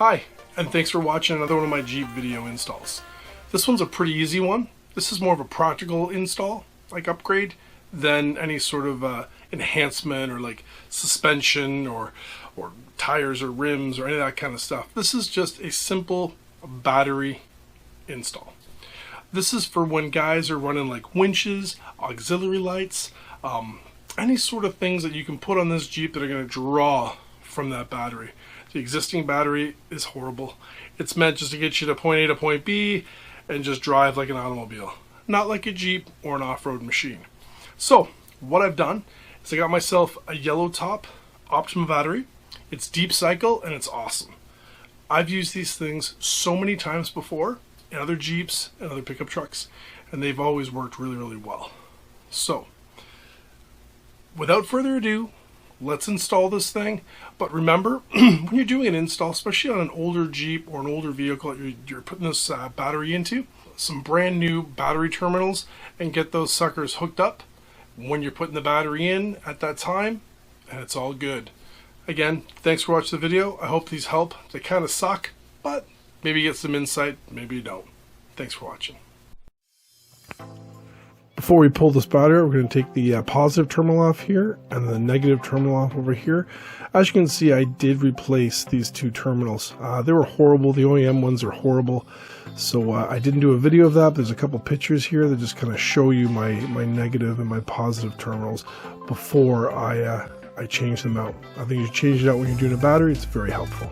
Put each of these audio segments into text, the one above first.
Hi, and thanks for watching another one of my Jeep video installs. This one's a pretty easy one. This is more of a practical install, like upgrade, than any sort of enhancement or like suspension or tires or rims or any of that kind of stuff. This is just a simple battery install. This is for when guys are running like winches, auxiliary lights, any sort of things that you can put on this Jeep that are going to draw from that battery. The existing battery is horrible. It's meant just to get you to point A to point B and just drive like an automobile, not like a Jeep or an off-road machine. So what I've done is I got myself a Yellowtop Optima battery. It's deep cycle and it's awesome. I've used these things so many times before in other Jeeps and other pickup trucks, and they've always worked really, really well. So without further ado, let's install this thing. But remember, when you're doing an install, especially on an older Jeep or an older vehicle that you're putting this battery into, some brand new battery terminals, and get those suckers hooked up when you're putting the battery in at that time, and it's all good. Again, thanks for watching the video. I hope these help. They kind of suck, but maybe you get some insight, maybe you don't. Thanks for watching. Before we pull this battery out, we're going to take the positive terminal off here and the negative terminal off over here. As you can see, I did replace these two terminals. They were horrible. The OEM ones are horrible. So I didn't do a video of that, but there's a couple pictures here that just kind of show you my negative and my positive terminals before I change them out. I think you should change it out when you're doing a battery. It's very helpful.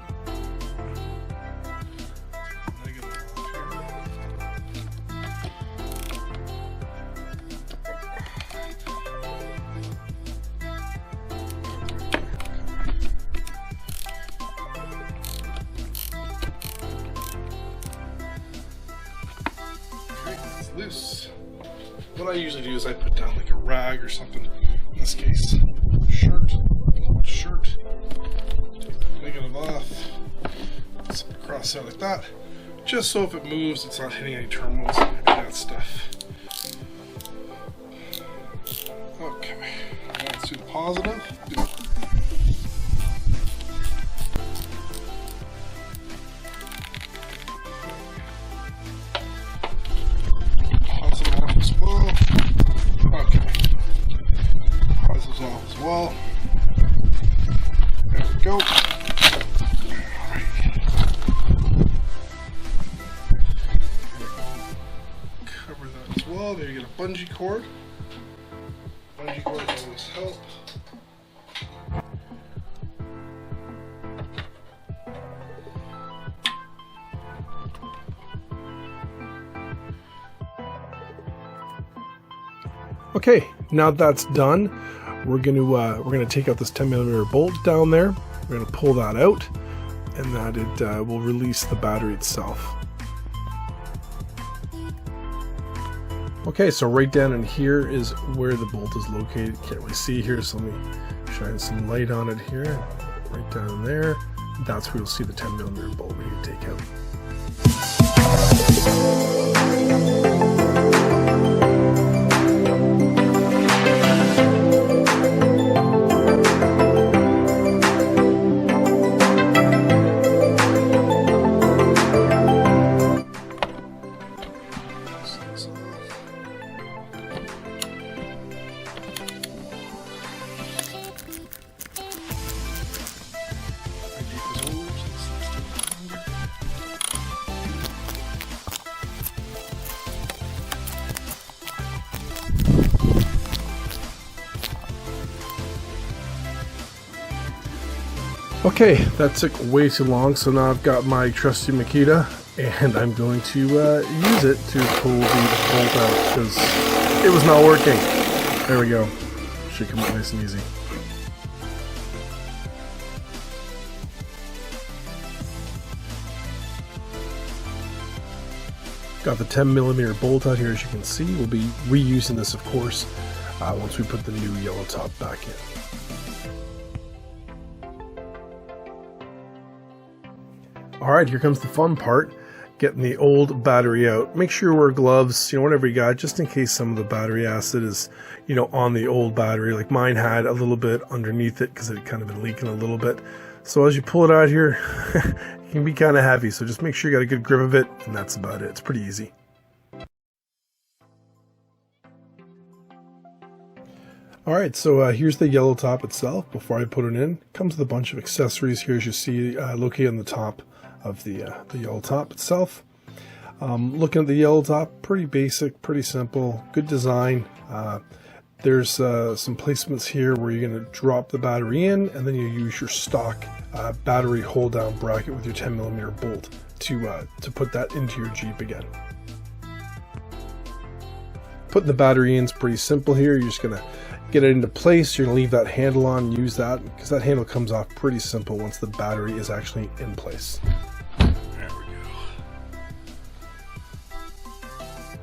Loose. What I usually do is I put down like a rag or something. In this case, shirt, take the negative off, put it across there like that, just so if it moves, it's not hitting any terminals and that stuff. Okay, let's do the positive. Off as well. There we go. Alright. Cover that as well. There you get a bungee cord. Bungee cords always help. Okay, now that's done, we're gonna take out this 10mm bolt down there. We're gonna pull that out, and that it will release the battery itself. Okay, so right down in here is where the bolt is located. Can't really see here, so let me shine some light on it here. Right down in there, that's where you'll see the 10mm bolt we need to take out. Okay, that took way too long, so now I've got my trusty Makita, and I'm going to use it to pull the bolt out, because it was not working. There we go. Should come out nice and easy. Got the 10mm bolt out here, as you can see. We'll be reusing this, of course, once we put the new Yellowtop back in. Alright, here comes the fun part, getting the old battery out. Make sure you wear gloves, whatever you got, just in case some of the battery acid is, on the old battery. Like mine had a little bit underneath it because it had kind of been leaking a little bit. So as you pull it out here, you It can be kind of heavy, so just make sure you got a good grip of it, and that's about it. It's pretty easy. Alright, so here's the Yellowtop itself. Before I put it in, it comes with a bunch of accessories here, as you see located on the top of the Yellowtop itself. Looking at the Yellowtop, pretty basic, pretty simple, good design. There's some placements here where you're going to drop the battery in, and then you use your stock battery hold down bracket with your 10mm bolt to put that into your Jeep again. Putting the battery in is pretty simple here. You're just going to get it into place. You're going to leave that handle on and use that, because that handle comes off pretty simple once the battery is actually in place. There we go.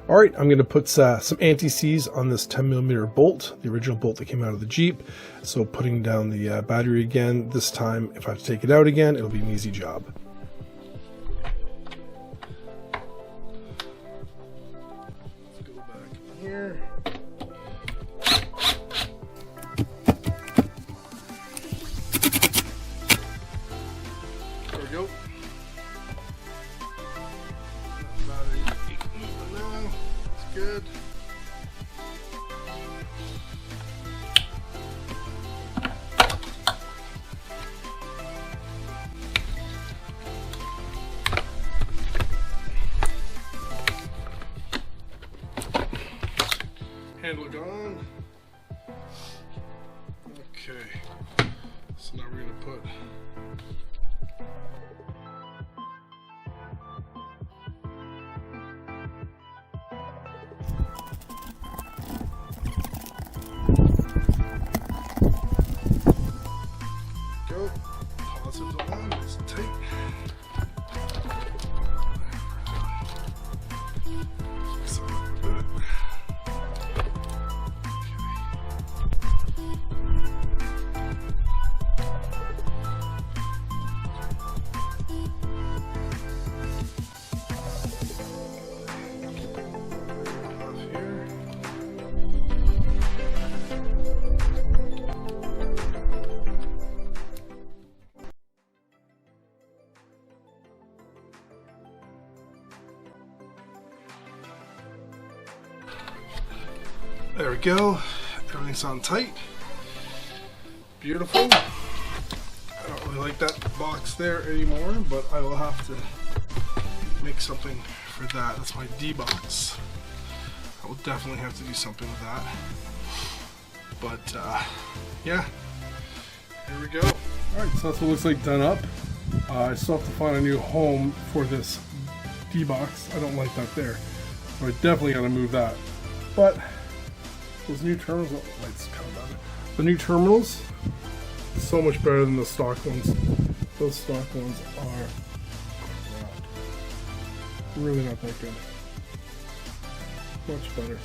Alright, I'm going to put some anti-seize on this 10mm bolt, the original bolt that came out of the Jeep. So putting down the battery again, this time if I have to take it out again, it'll be an easy job. Let's go back here. There we go. Good. Handle gone. Okay. So now we're going to put positives on, it's tight. There we go. Everything's on tight. Beautiful. I don't really like that box there anymore, but I will have to make something for that. That's my D box. I will definitely have to do something with that. But yeah, here we go. Alright, so that's what it looks like done up. I still have to find a new home for this D box. I don't like that there. So I definitely gotta move that. But those new terminals, oh, lights kind of better. The new terminals, so much better than the stock ones. Those stock ones are crap. Really not that good. Much better.